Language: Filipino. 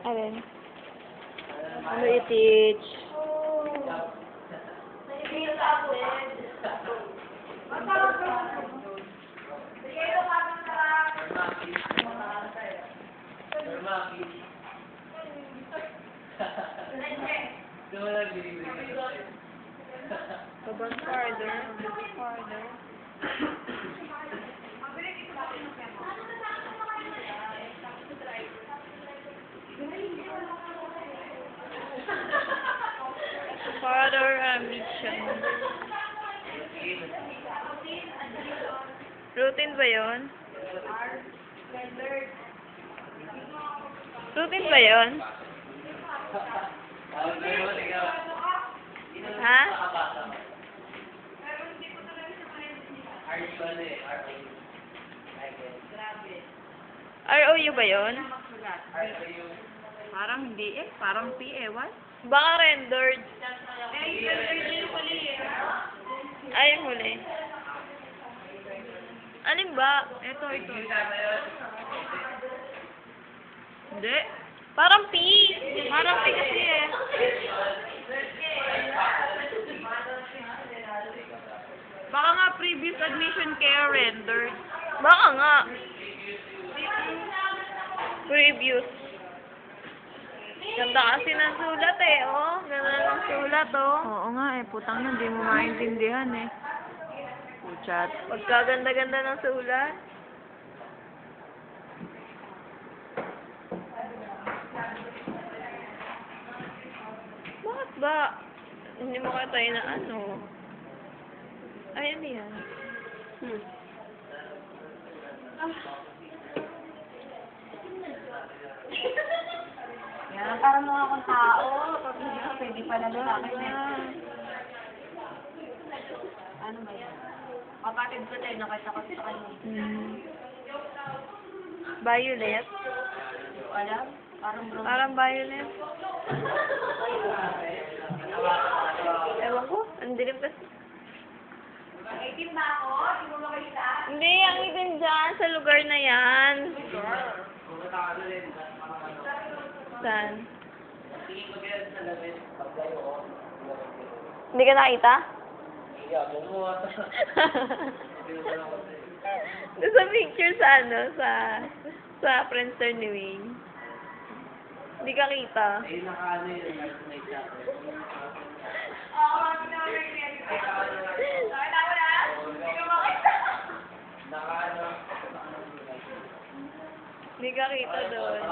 Alin? Ano i-teach? Babang farther. Farther. Farther ambition. Routine ba yun? Routine ba yun? Ha? ROU ba yun? Parang hindi eh. Parang P eh. What? Baka rendered. Ay, huli. Alin ba? Ito. Hindi. Parang P. Parang P kasi eh. Baka nga previous admission kaya rendered. Baka nga. Previous. Ganda kasi ng sulat eh, oh. Ganda ng sulat, oh. Oo nga eh. Putang na. Hindi mo maintindihan eh. Puchat. Pagkaganda-ganda ng sulat. Bakit ba? Hindi mo kaya tayo na ano? Ay, ano yan? Yan. Parang mga akong tao. Pwede pa na sa akin eh. Ano ba yan? Kapatid ko tayo. Nakita ko sa kanya. Violet? Alam? Parang bro. Parang violet. Ewan ko. Ang dilim kasi. Itim na ako? Hindi mo makita? Hindi, ang itim dyan sa lugar na yan. Saan? Hindi ka nakita? Sa picture sa ano, sa Friendster ni Wayne. Hindi ka kita. Hindi ka kita doon.